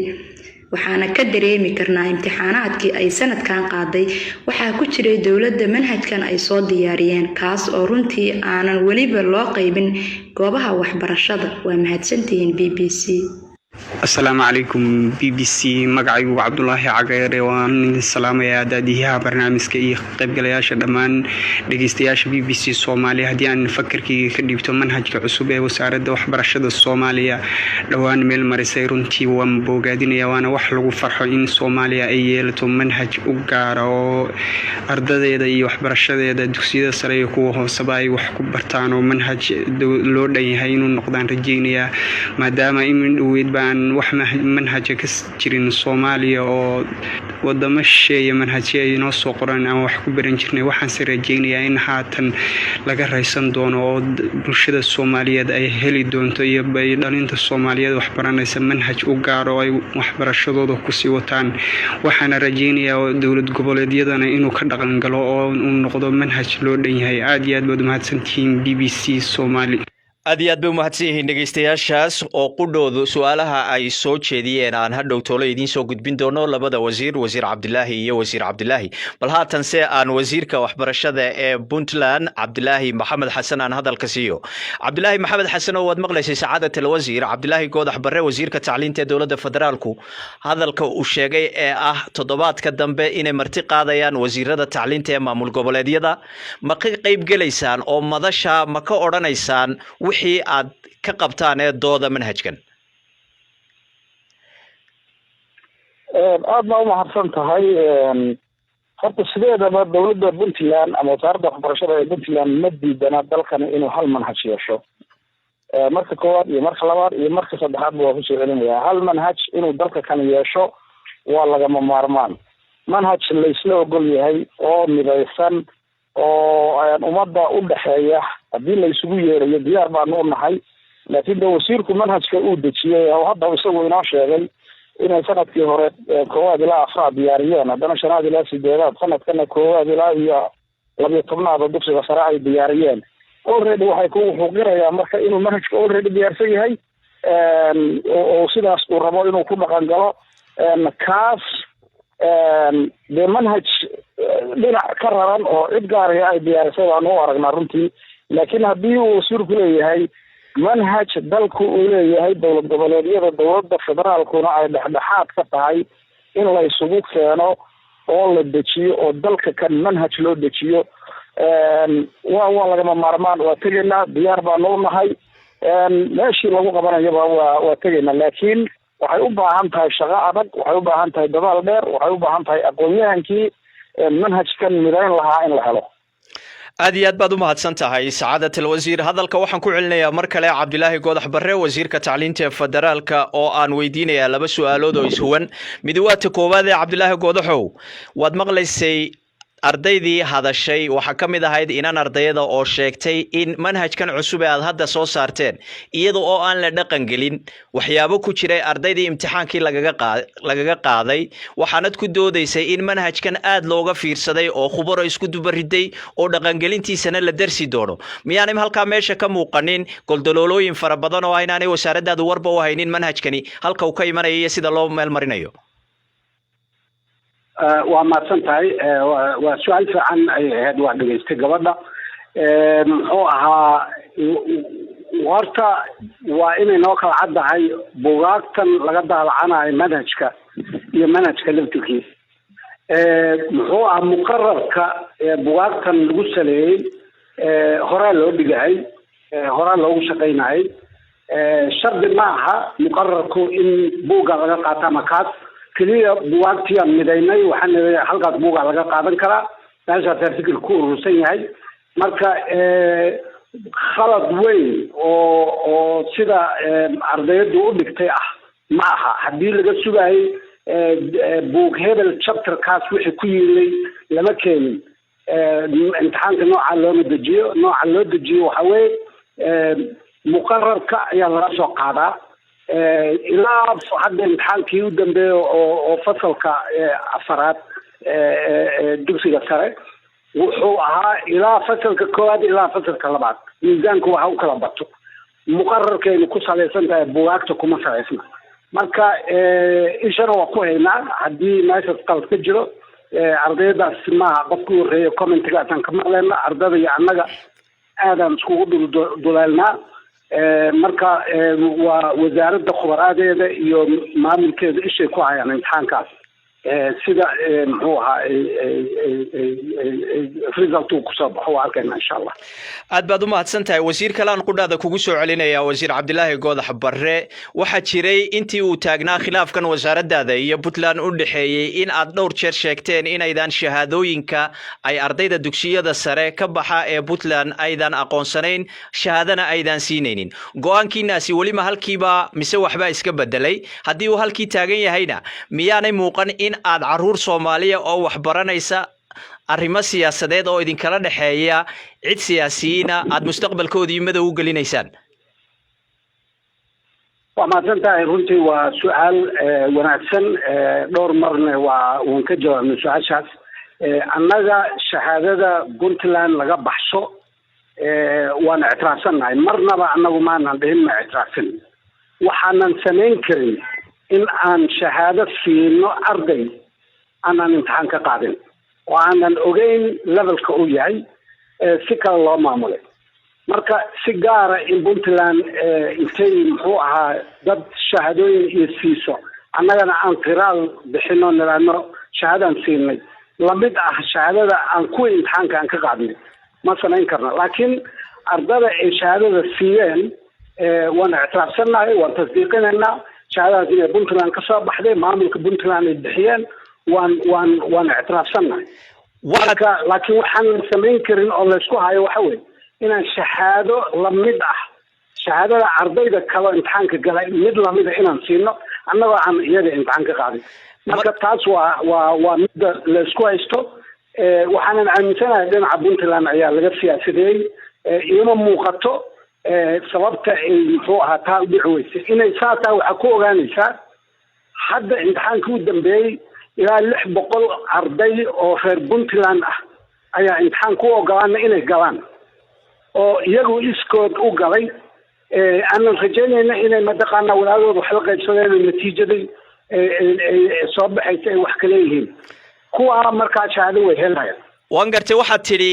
waxaana ka dareemi karnaa imtixaanaadkii ay sanadkan qaaday waxaa ku jiray dawladda manhajkan ay soo diyaariyeen kaas oo runtii aanan waliba loo qaybin goobaha waxbarashada waa mahadsantihiin BBC السلام عليكم BBC مقعي عبد الله عقير وان السلام يا داديها برنامج كي قيب قلياش دمان دقيستياش BBC الصومالي هدي أن نفكر كي كديبتو منهج كعصوبة وسارد وحبرشد الصومالية لوان ميل مرسيرون تي وانبوغادين يوانا وحلو فرحو إن الصوماليا أيالتو منهج أقارو أرداد يدي وحبرشد يدي دوكسيدة سريكوه سباي وحكو برتانو منهج لودي هينو نقدان رجينيا ماداما إمن ويد بان wax manhaj ka jirin Soomaaliya oo wadamo shay manhajyo inoo soo qoran aan wax ku baran jirnay waxaan si rajaynayaa in haatan laga raysan doono oo bulshada Soomaaliyeed ay heli doonto iyo bay dhalinta Soomaaliyeed wax baranaysa manhaj u gaar oo ay waxbarashadooda ku sii wataan waxaan rajaynayaa dawlad goboleedyadana inuu ka dhaqan galo oo uu noqdo manhaj loo dhan yahay aad iyo aad baad mahadsantihiin BBC Soomaali aad iyo aad bay u mahadsan yihiin dhegeystayaashaas oo qudhoodu su'aalaha ay soo jeediyeen aan hadhow toolo idiin soo gudbin doono labada wasiir Cabdilaahi iyo wasiir Cabdilaahi bal haatan se aan wasiirka waxbarashada ee Puntland Cabdilaahi Maxamed Xasan aan hadalka siiyo Cabdilaahi Maxamed Xasan oo wad maqlaysay saacada wasiir Cabdilaahi Goodax Barre wasiirka tacliinta dawladda federaalku hadalka uu sheegay ee ah toddobaadka dambe inay marti qaadayaan wasiirada tacliinta ee maamul goboleedyada ma ka qayb galaysaan oo madasha ma ka oranaysaan wixii aad ka qabtaan ee dooda manhajkan aad ma u mahadsan tahay horta sideedaba dawladda Puntland ama wasaaradda waxbarashada ee Puntland ma diidana dalkan inuu hal manhaj yeesho marka koowaad iyo marka labaad iyo marka saddexaad waa ku soo celinayaa hal manhaj inuu dalka kan yeesho waa lagama maarmaan manhaj la isla ogol yahay oo midaysan oo ummadda u dhaxeeya hadii la isugu yeerayo diyaar baan u nahay laakiin wasiirku manhajka uu dejiyay oo hadda isagu inoo sheegay inay sanadkii hore koowaad ilaa afraad diyaariyeen haddana shanaad ilaa sideedaad sanadkana koowaad ilaa iyo 12aad dugsiga sare ay diyaariyeen already waxay ku xuqirayaa marka inuu manhajka already diyaarsan yahay oo sidaas uu rabo inuu ku dhaqan galo kaas de manhaj dhinac ka raran oo cid gaar ah ay diyaarisay waan u aragnaa runtii laakiin haddii uu wasiirku leeyahay manhaj dalku uu leeyahay dowlad goboleedyada dowladda federaalkuna ay dhexdhexaad ka tahay in la isugu keeno oo la dejiyo oo dalka kan manhaj loo dejiyo waa lagama maarmaan waa tegaynaa diyaar baan u nahay meeshii lagu qabanayaba waa tegaynaa laakiin waxay u baahan tahay shaqo adag waxay u baahan tahay dadaal dheer waxay u baahan tahay aqoon-yahankii manhajkan midayn lahaa in la helo aad iyo aad baad u mahadsan tahay sacaadatul wasiir hadalka waxaan ku celinayaa mar kale Cabdilaahi Goodax Barre wasiirka tacliinta ee federaalka oo aan weydiinayaa laba su'aalood oo ishuwan mid waa ta koowaad ee Cabdilaahi Goodaxow waad maqlaysay ardaydii hadashay waxa kamid ahayd inaan ardayda oo sheegtay in manhajkan cusub ee aad hadda soo saarteen iyadoo oo aan la dhaqan gelin waxyaabo ku jiray ardaydii imtixaankii lagaga qaaday waxaanad ku doodaysay in manhajkan aad looga fiirsaday oo khubaro isku dubariday oo dhaqan gelintiisana la darsi doono miyaanay halka meesha ka muuqanin goldoloolooyin fara badan oo aynaanay wasaaradda warba u haynin manhajkani halka uu ka imanayo iyo sida loo meel marinayo waa mahadsan tahay waa su-aal fiican ay ahayd waa dhegaystay gabadha muxuu ahaa horta waa inay noo kala caddahay bugaagtan laga daalacanayo manhajka iyo manhajka laftirkiisa muxuu ahaa muqararka bugaagtan lagu saleeyey horaa loo dhigahay horaa loogu shaqaynayay shardi ma aha muqararku in buugga laga qaato ama kaas kaliya bugaagtii aan midaynay waxaan leeyahay halkaas buuga laga qaadan karaa meeshaas article ku urursan yahay marka khalad weyn oo sida ardaydu u dhigtay ah ma aha haddii laga sugayay buug hebel chapterkaas wixii ku yilay lama keenin imtixaanka nooca loo dejiyo waxa weeye muqararka ayaa laga soo qaadaa ilaa hadda imtixaankii u dambeeyay oo fasalka afaraad dugsiga sare wuxuu ahaa ilaa fasalka koowaad ilaa fasalka labaad miisaanku waxa u kala bato muqararkeenu ku salaysan tahay bugaagta kuma salaysna marka ishana waa ku haynaa haddii meeshaas qalad ka jiro ardaydaas maaha qofka u horreeya commentigaasaan ka maqleyna ardada iyo annaga aadaan iskugu duleelnaa marka waa wasaaradda khubaradeeda iyo maamulkeeda ishay ku hayaan imtixaankaas sida muxuu ahaa result uu kusoo baxo waa arkayna insha allah. aad baad u mahadsan tahay wasiir kalaan qudhaada kugu soo celinaya wasiir cabdilaahi goodax barre waxaa jiray intii uu taagnaa khilaafkan wasaaraddaada iyo puntland u dhexeeyey in aad dhowr jeer sheegteen inaydan shahaadooyinka ay ardayda dugsiyada sare ka baxa ee puntland aydan aqoonsanayn shahaadana aydan siinaynin go-aankiinaasi welima halkiiba mise waxbaa iska bedelay haddii uu halkii taagan yahayna miyaanay muuqan in aad caruur Soomaaliya oo wax baranaysa arrimo siyaasadeed oo idinkala dhaxeeya cid siyaasiyiina aad mustaqbalkoodii madow u gelinaysaan? waa maadsantahay runtii waa su'aal wanaagsan dhowr marna waa uun ka jawaabnay su'aashaas. annaga shahaadada Puntland laga baxsho waan ictiraafsanahay marnaba annagu maanan dhihin ma ictiraafin waxaanan samayn karin in aan shahaado siino arday aanan imtixaan ka qaadin oo aanan ogeyn levelka uu yahay si kale loo maamulay. marka si gaara in Puntland intay muxuu ahaa dad shahaadooyin iyo siiso annagana aan qiraal bixino niraano shahaadaan siinay lamid ah shahaadada aan ku imtixaanka aan ka qaadnay ma samayn karna. laakiin ardada ay shahaadada siiyeen waan ictiraafsanahay waan tasdiiqinaynaa shahaadadaas inay Puntland ka soo baxday maamulka Puntland ay bixiyeen waan ictiraafsanahay. laakiin waxaan samayn karin oo laysku hayo waxa weeye inaan shahaado lamid ah shahaadada ardayda kale imtixaanka galay mid lamid ah inaan siino annagoo aan iyaga imtixaan ka qaadin. marka taas waa midda laysku haysto. waxaanan aaminsanahay dhinaca Puntland ayaa laga siyaasadeeyey iyama muuqato sababta ay muxuu ahaa taa u dhici weysay inay saataa waxaa ku ogaanaysaa hadda imtixaankii u dambeeyey ilaa 600 arday oo reer Puntland ah ayaa imtixaan ku ogolaana inay galaan oo iyagu iskood u galay. aanan rajaynayna inay mataqaanaa walaaladood wax la qaybsadeen natiijadii soo baxaysa ay wax kale yihiin kuwa markaa shahaado way helayaan. waan gartay waxaad tidhi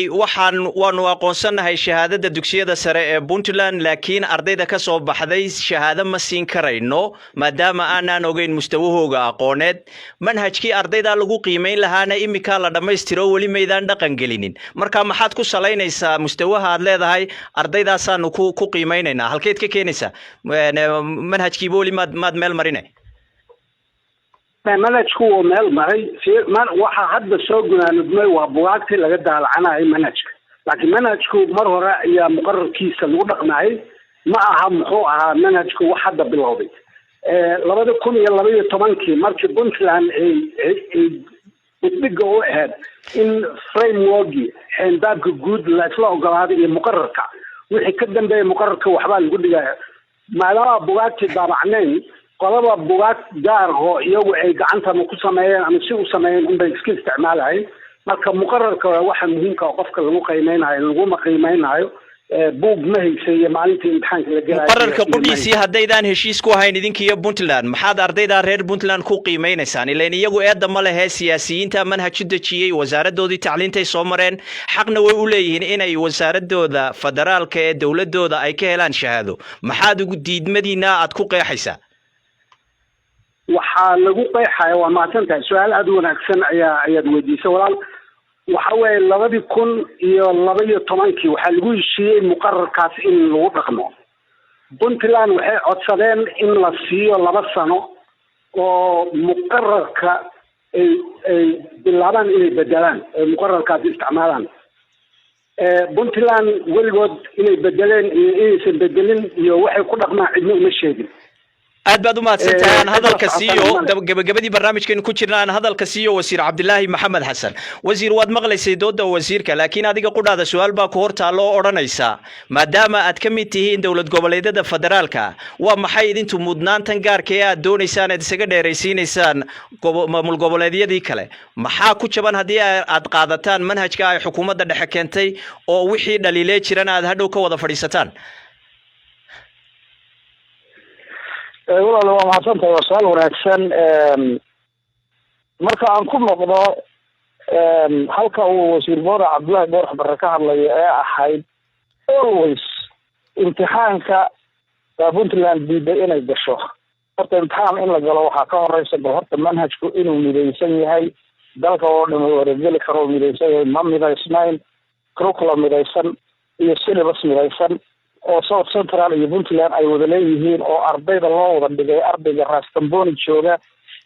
waanu aqoonsanahay shahaadada dugsiyada sare ee Puntland laakiin ardayda ka soo baxday shahaado ma siin karayno maadaama aanan ogeyn mustawahooga aqooneed manhajkii ardayda lagu qiimeyn lahaana imika la dhameystiro weli maydaan dhaqan gelinin marka maxaad ku salaynaysaa mustawaha aad leedahay ardaydaasaan ku qiimeynaynaa halkeed ka keenaysaa manhajkii weli maad meel marinay? manhajku waa meel maray waxa hadda soo gunaanudmay waa buugaagtii laga daalacanayo manhajka laakiin manhajku mar hore ayaa muqarrarkiisa lagu dhaqmayay ma aha muxuu ahaa manhajku wax hadda bilowday 2012 markii Puntland ay isbiga u ahayd in framework xeendabka guud la isla ogolaaday iyo muqarrarka wixii ka dambeeyay muqarrarka waxba lagu dhigay maadaama buugaagtii daabacnayn qolaba buugaag gaar oo iyagu ay gacanta ku sameeyeen ama si u sameeyeen in bay iska isticmaalayeen marka muqarrarka waxa muhiimka ah qofka lagu qiimeynayo lagu qiimeynayo buug ma haysan maalintii imtixaanka la galay muqarrarka qudhiisii haddaydan heshiis ku ahayn idinkiyo Puntland maxaad ardayda reer Puntland ku qiimeynaysaan ileen iyagu eedda ma lehe siyaasiyiinta manhaj u dejiyay wasaaradoodii tacliinta ay soo mareen xaqna way u leeyihiin inay wasaaradooda federaalka ee dawladooda ay ka helaan shahaado maxaad ugu diidmadiina aad ku qeexaysaa? waxaa lagu qeexaya waa maasantahay su'aal aad u wanaagsan ayaad weydiisay walaal. waxa weeye 2012 waxaa lagu heshiiyey muqarrarkaas in lagu dhaqmo. Puntland waxay codsadeen in la siiyo 2 sano oo muqarrarka ay bilaabaan inay bedelaan muqarrarkaas isticmaalaan. Puntland weligood inay bedeleen iyo inaysan bedelin iyo waxay ku dhaqmaan cidna uma sheegin. aad baad u mahadsantahay aan hadalka siiyo gabagabadii barnaamijkeenu ku jirna aan hadalka siiyo wasiir Cabdilaahi Maxamed Xasan. wasiir waad maqlaysay dooda wasiirka laakiin adiga qudhaada su'aal baa ku hortaalo odhanaysa maadaama aad ka mid tihiin dawlad goboleedyada federaalka waa maxay idintu mudnaantan gaarka ee aad doonaysaan aad isaga dheeraysiinaysaan maamul goboleedyadii kale maxaa ku jaban haddii aad qaadataan manhajka ay xukuumadda dhexe keentay oo wixii dhaliilay jirana aad hadhow ka wada fadhiisataan? walaal waa mahadsantahay waa su'aal wanaagsan. marka aan ku noqdo halka uu wasiir boora Cabdulaahi Goodax Barre ka hadlayo ee ahayd always imtixaanka puntland diiday inay gasho horta imtixaan in la galo waxaa ka horeysa bal horta manhajku inuu midaysan yahay dalka oo dhan warageli karo midaysan yahay ma midaysnayn curriculum midaysan iyo syllabus midaysan oo South Central iyo Puntland ay wada leeyihiin oo ardayda loo wada dhigay ardayga Ras Kamboni jooga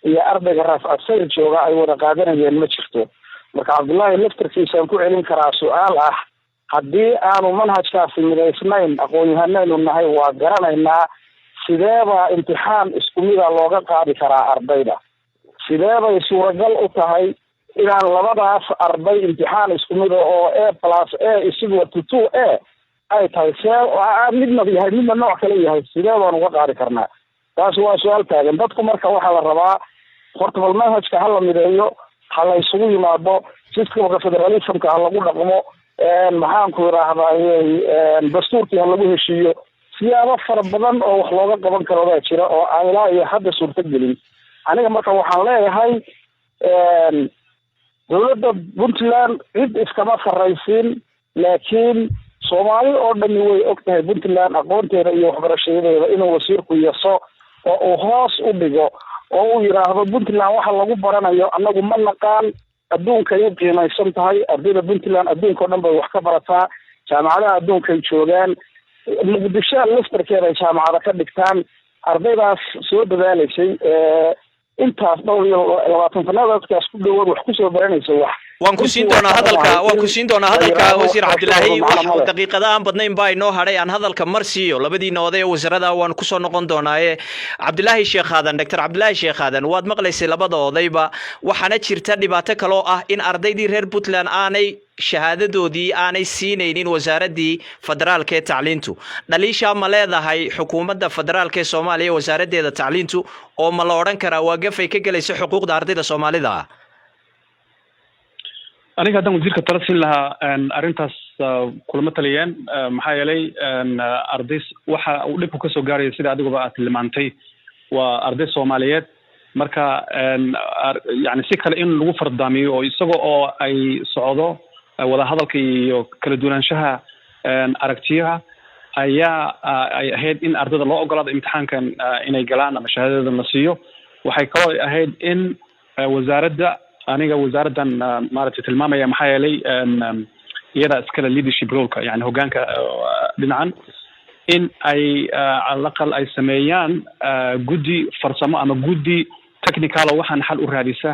iyo ardayga Ras Asir jooga ay wada qaadanayeen ma jirto marka Cabdullaahi laftarkiisa ku celin karaa su'aal ah haddii aanu manhajkaasi midaysnayn aqoon-yahanaynu nahay waa garanaynaa sideeba imtixaan isku mid ah looga qaadi karaa ardayda sideebay suuragal u tahay inaan labadaas arday imtixaan isku mid ah oo A+A isugu 2A ay tahay midna yahay midna nooc kale yahay sidee baan uga qaadi karnaa taas waa su'aal taagan dadku marka waxaa la rabaa horta bal manhajka ha la mideeyo ha la isugu yimaado systemka federalismka ha lagu dhaqmo maxaan ku yiraahdaa dastuurkii ha lagu heshiiyo siyaabo fara badan oo wax looga qaban karo baa jira oo aan ilaa iyo hadda suurtagelin aniga marka waxaan leeyahay dowladda Puntland cid iskama sarraysiin laakiin Soomaali oo dhan way ogtahay Puntland aqoonteeda iyo waxbarashadeeda inuu wasiirku yaso oo uu hoos u dhigo oo uu yiraahdo Puntland waxa lagu baranayo anagu ma naqaan adduunka ay qiimaysan tahay ardayda Puntland adduunka oo dhan bay wax ka barataa jaamacadaha adduunka ay joogaan muqdisho laftarkeeda ay jaamacada ka dhigtaan ardaydaas soo dadaalaysay intaas dhowr iyo 20 sanadoodkaas ku dhawaad wax ku soo baranaysa wax waan ku siin doonaa hadalka wasiir Cabdullaahi wax daqiiqada aan badnayn baa inoo haray aan hadalka marsiyo labadiina oday wasaaradda waan ku soo noqon doonaa Cabdullaahi Sheekh Aadan Dr. Cabdullaahi Sheekh Aadan waad maqlaysay labada odayba waxaana jirta dhibaato kale oo ah in ardaydii reer Puntland aanay shahaadadoodii aanay siinaynin wasaaradii federaalka ee tacliintu dhaliisha ma leedahay xukuumadda federaalka ee Soomaaliya wasaaraddeeda tacliintu oo ma la oran karaa waa gafay ka galayso xuquuqda ardayda Soomaalida aniga haddaan wasiirka tala siin lahaa arrintaas kulama taliyeen maxaa yeelay ardays waxa uu dhibku ka soo gaaraya sida adiguba aad tilmaantay waa arday Soomaaliyeed marka yani si kale in lagu fardaamiyo oo isaga oo ay socdo wada hadalka iyo kala duwanaanshaha aragtiyaha ayaa ay ahayd in ardayda loo ogolaado imtixaankan inay galaan ama shahaadada la siiyo waxay kaloo ahayd in wasaaradda aniga wasaaraddan maaragtay tilmaamaya maxaa yeelay iyada iskale leadership role-ka yani hoggaanka dhinacan in ay calaqal ay sameeyaan guddi farsamo ama guddi technical oo waxaan xal u raadisa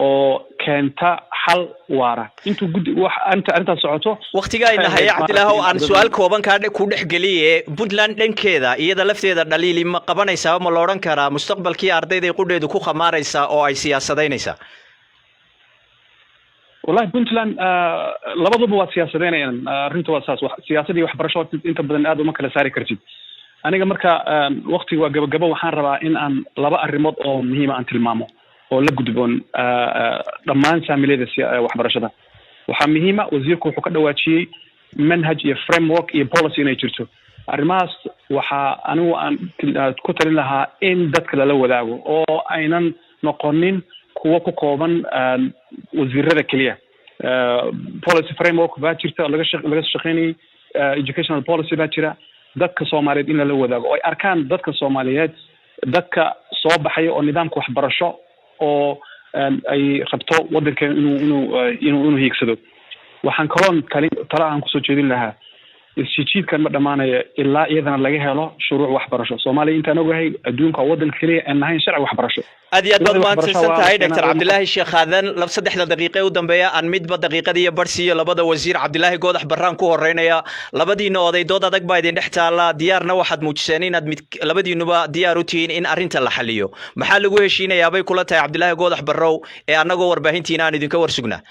oo keenta xal waara intuu guddi wax anta socoto waqtiga ay nahay Cabdullaahi aan su'aal kooban ka ku dhexgeliyay Puntland dhankeeda iyada lafteeda dhaliili ma qabanaysaa ma la oran karaa mustaqbalkii ardayda qudheedu ku khamaaraysa oo ay siyaasadeynaysaa والله Puntland labaduba waa siyaasadeynayaan arrintu waa saas siyaasadii waxbarasho inta badan aad uma kala saari kartid aniga marka waqtiga waa gabagabo waxaan rabaa in aan laba arrimood oo muhiim ah aan tilmaamo oo la gudboon dhammaan saamilada waxbarashada waxaa muhiim ah wasiirku wuxuu ka dhawaajiyay manhaj iyo framework iyo policy inay jirto arrimahaas waxaa anigu aan ku talin lahaa in dadka lala wadaago oo aynan noqonin kuwa ku kooban wasiirada kaliya policy framework baa jirta laga shaqeynay educational policy baa jira dadka Soomaaliyeed in la wadaago oo ay arkaan dadka Soomaaliyeed dadka soo baxay oo nidaamka waxbarasho oo ay qabto wadanka inuu hiigsado waxaan kaloon tala aan ku soo jeedin lahaa isjiidkan ma dhamaanaya ilaa iyadana laga helo shuruuc waxbarasho Soomaaliya intaan ogahay adduunka wadanka kaliya aan ahayn sharci waxbarasho aad iyo aad baad mahadsan tahay Dr. Cabdullaahi Sheekh Aadan 3 daqiiqo u dambeeya aan midba daqiiqadii barsiyo labada wasiir Cabdullaahi Goodax Barraan ku horeynaya labadiina oday dood adag baa idin dhex taala diyaarna waxaad muujiseen inaad labadiinuba diyaar u tihiin in arrinta la xaliyo maxaa lagu heshiinayaa bay kula tahay Cabdullaahi Goodax Barrow ee anagoo warbaahintiina aan idinka warsugnaa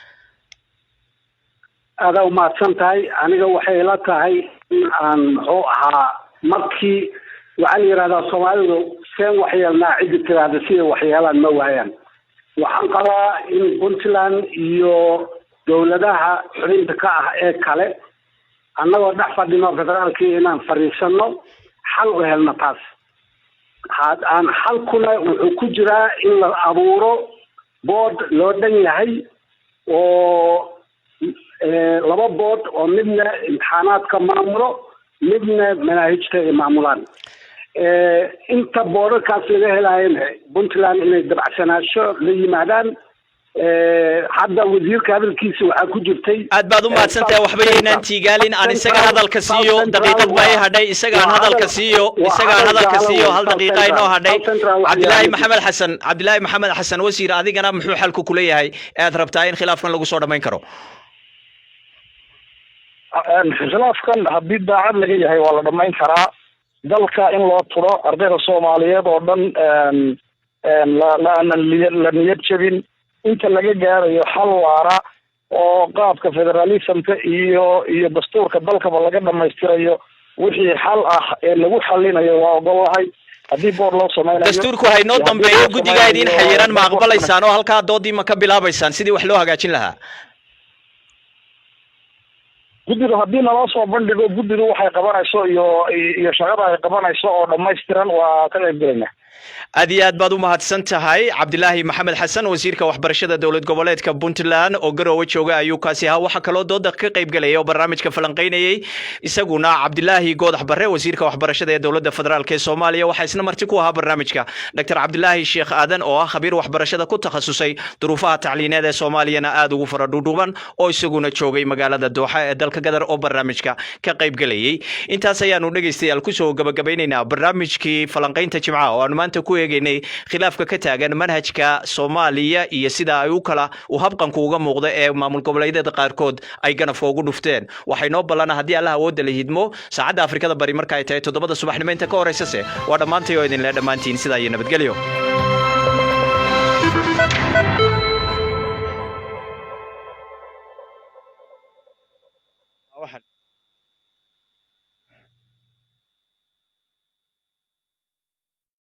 aada u mahadsan tahay aniga waxay la tahay in aan muxuu ahaa markii waxaa la yidhahdaa Soomaalidu seen waxyeelnaa ciddi tiraahda sida waxyeelaan ma waayaan waxaan qabaa in Puntland iyo dowladaha xubinta ka ah ee kale annagoo dhex fadhino federaalkii inaan fariisano xal u helno taas aan xalkuna wuxuu ku jiraa in la abuuro board loo dhan yahay oo laba board oo midna imtixaanaadka maamulo midna manaahijta ay maamulaan inta boorarkaas laga helaayana puntland inay dabacsanaasho la yimaadaan. hadda wasiirka hadalkiisa waxaa ku jirtay aad baad u mahadsantahay waxba yaynaan tiigaalin aan isaga hadalka siiyo daqiiqad baa i hadhay isagaan hadalka siiyo hal daqiiqa inoo hadhay cabdilaahi maxamed xasan wasiir adigana muxuu xalku kula yahay aad rabtaa in khilaafkan lagu soo dhamayn karo khilaafkan haddii daacad laga yahay waa la dhamayn karaa dalka in loo turo ardayda soomaaliyeed oo dhan la niyad jabin inta laga gaarayo xal waara oo qaabka federalismka iyo dastuurka dalkaba laga dhamaystirayo wixii xal ah ee lagu xalinayo waa ogolahay haddii boor loo samaynayo dastuurku haynoo dambeeyo guddiga idin xayiran ma aqbalaysaan oo halkaa doodii ma ka bilaabaysaan sidii wax loo hagaajin lahaa guddiga haddii naloo soo bandhigo guddigu waxay qabanayso iyo shaqada ay qabanayso oo dhamaystiran waa ka qaybgelayna aad iyo aad baad u mahadsan tahay cabdilaahi maxamed xasan wasiirka waxbarashada dowlad goboleedka puntland oo garowe jooga ayuu kaasi ahaa waxaa kaloo dooda ka qaybgelaya oo barnaamijka falanqaynayay isaguna cabdilaahi goodax barre wasiirka waxbarashada ee dowladda federaalk ee soomaaliya waxaa isna marti ku ahaa barnaamijka dr cabdilaahi sheekh aadan oo ah khabiir waxbarashada ku takhasusay duruufaha tacliineed ee soomaaliyana aad ugu fara dhuudhuuban oo isaguna joogay magaalada dooxa ee dalka gadar oo barnaamijka ka qaybgelayay intaas ayaanu dhegaystayaal kusoo gabagabaynaynaa barnaamijkii falanqaynta jimcaha oo aan maanta ku eegaynay khilaafka ka taagan manhajka Soomaaliya iyo sida ay u habqanku uga muuqdo ee maamul goboleedyada qaarkood ay ganafka ugu dhufteen waxay noo balana hadii Allah awood la hidmo saacada Afrikada bari marka ay tahay 7 subaxnimo inta ka horeysay waa dhamaantay oo idin la dhamaantiin sida ay nabadgelyo